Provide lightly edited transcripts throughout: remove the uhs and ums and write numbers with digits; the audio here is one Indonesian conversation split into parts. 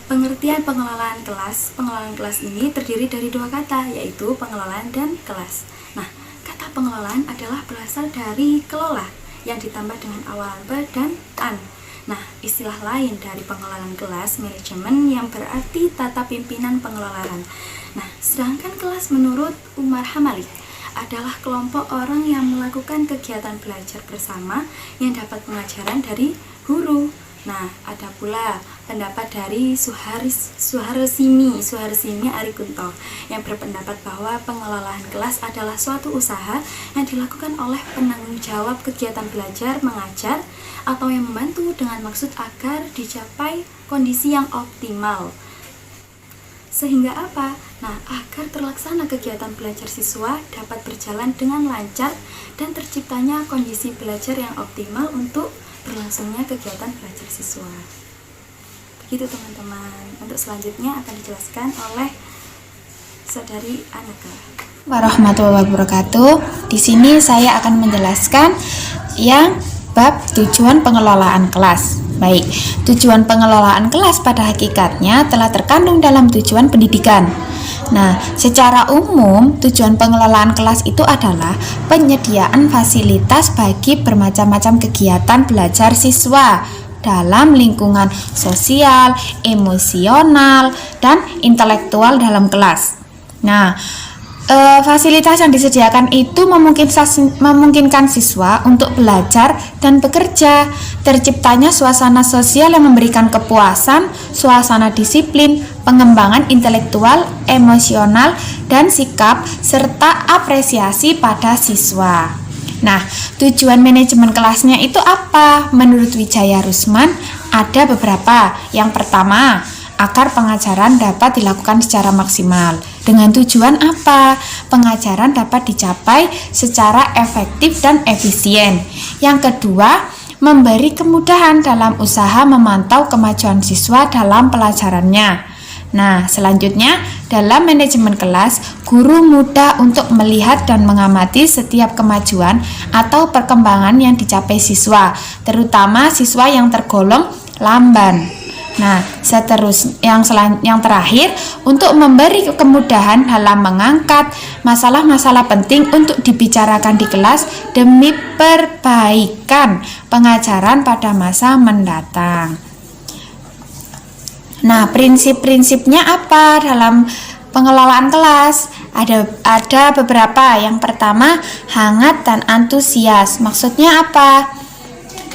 Pengertian pengelolaan kelas ini terdiri dari dua kata, yaitu pengelolaan dan kelas. Nah, kata pengelolaan adalah berasal dari kelola yang ditambah dengan awalan be dan an. Nah, istilah lain dari pengelolaan kelas, manajemen, yang berarti tata pimpinan pengelolaan. Nah, sedangkan kelas menurut Umar Hamali adalah kelompok orang yang melakukan kegiatan belajar bersama yang dapat pengajaran dari guru. Nah, ada pula pendapat dari Suharsimi Arikunto yang berpendapat bahwa pengelolaan kelas adalah suatu usaha yang dilakukan oleh penanggung jawab kegiatan belajar mengajar atau yang membantu dengan maksud agar dicapai kondisi yang optimal. Sehingga apa? Nah, agar terlaksana kegiatan belajar siswa dapat berjalan dengan lancar dan terciptanya kondisi belajar yang optimal untuk berlangsungnya kegiatan belajar siswa. Begitu teman-teman. Untuk selanjutnya akan dijelaskan oleh Saudari Anaka. Warahmatullahi wabarakatuh. Di sini saya akan menjelaskan yang bab tujuan pengelolaan kelas. Baik, tujuan pengelolaan kelas pada hakikatnya telah terkandung dalam tujuan pendidikan. Nah, secara umum tujuan pengelolaan kelas itu adalah penyediaan fasilitas bagi bermacam-macam kegiatan belajar siswa dalam lingkungan sosial, emosional, dan intelektual dalam kelas. Nah, fasilitas yang disediakan itu memungkinkan siswa untuk belajar dan bekerja. Terciptanya suasana sosial yang memberikan kepuasan, suasana disiplin, pengembangan intelektual, emosional, dan sikap, serta apresiasi pada siswa. Nah, tujuan manajemen kelasnya itu apa? Menurut Wijaya Rusman, ada beberapa. Yang pertama, agar pengajaran dapat dilakukan secara maksimal. Dengan tujuan apa? Pengajaran dapat dicapai secara efektif dan efisien. Yang kedua, memberi kemudahan dalam usaha memantau kemajuan siswa dalam pelajarannya. Nah, selanjutnya, dalam manajemen kelas, guru mudah untuk melihat dan mengamati setiap kemajuan atau perkembangan yang dicapai siswa, terutama siswa yang tergolong lamban. Nah, yang terakhir, untuk memberi kemudahan dalam mengangkat masalah-masalah penting untuk dibicarakan di kelas demi perbaikan pengajaran pada masa mendatang. Nah, prinsip-prinsipnya apa dalam pengelolaan kelas? Ada beberapa. Yang pertama, hangat dan antusias. Maksudnya apa?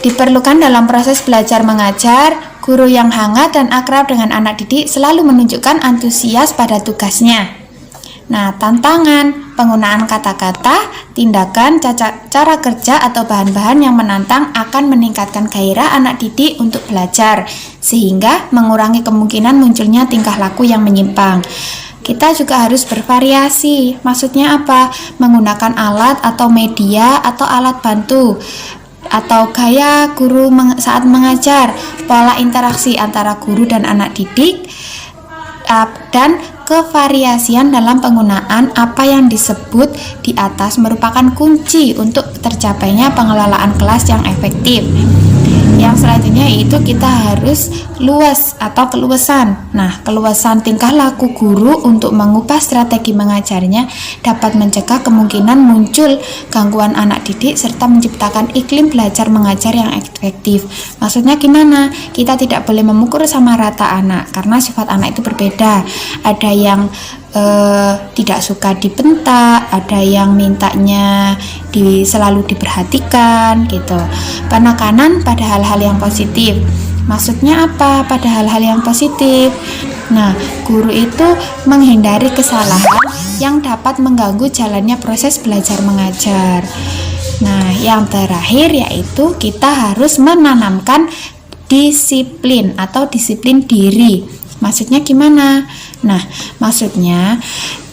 Diperlukan dalam proses belajar mengajar, guru yang hangat dan akrab dengan anak didik selalu menunjukkan antusias pada tugasnya. Nah, tantangan, penggunaan kata-kata, tindakan, cara kerja atau bahan-bahan yang menantang akan meningkatkan gairah anak didik untuk belajar, sehingga mengurangi kemungkinan munculnya tingkah laku yang menyimpang. Kita juga harus bervariasi. Maksudnya apa? Menggunakan alat atau media atau alat bantu, atau gaya guru saat mengajar, pola interaksi antara guru dan anak didik, dan kevariasian dalam penggunaan apa yang disebut di atas merupakan kunci untuk tercapainya pengelolaan kelas yang efektif. Yang selanjutnya itu kita harus luas atau keluasan. Nah, keluasan tingkah laku guru untuk mengubah strategi mengajarnya dapat mencegah kemungkinan muncul gangguan anak didik serta menciptakan iklim belajar mengajar yang efektif. Maksudnya gimana? Kita tidak boleh memukul sama rata anak karena sifat anak itu berbeda. Ada yang tidak suka dibentak, ada yang mintanya selalu diperhatikan gitu. Penekanan pada hal-hal yang positif. Maksudnya apa? Pada hal-hal yang positif. Nah, guru itu menghindari kesalahan yang dapat mengganggu jalannya proses belajar mengajar. Nah, yang terakhir yaitu kita harus menanamkan disiplin atau disiplin diri. Maksudnya gimana? Nah, maksudnya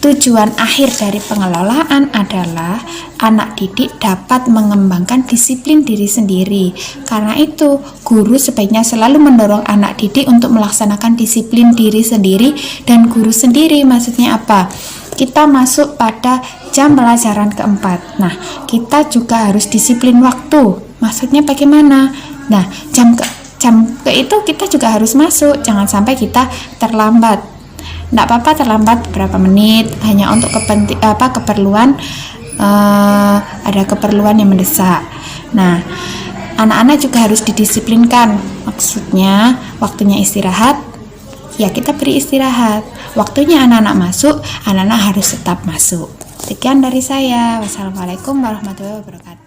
tujuan akhir dari pengelolaan adalah anak didik dapat mengembangkan disiplin diri sendiri. Karena itu, guru sebaiknya selalu mendorong anak didik untuk melaksanakan disiplin diri sendiri dan guru sendiri. Maksudnya apa? Kita masuk pada jam pelajaran keempat. Nah, kita juga harus disiplin waktu. Maksudnya bagaimana? Nah, jam ke itu kita juga harus masuk, jangan sampai kita terlambat. Nggak apa-apa terlambat beberapa menit, hanya untuk keperluan ada keperluan yang mendesak. Nah, anak-anak juga harus didisiplinkan. Maksudnya waktunya istirahat, ya kita beri istirahat. Waktunya anak-anak masuk, anak-anak harus tetap masuk. Sekian dari saya. Wassalamualaikum warahmatullahi wabarakatuh.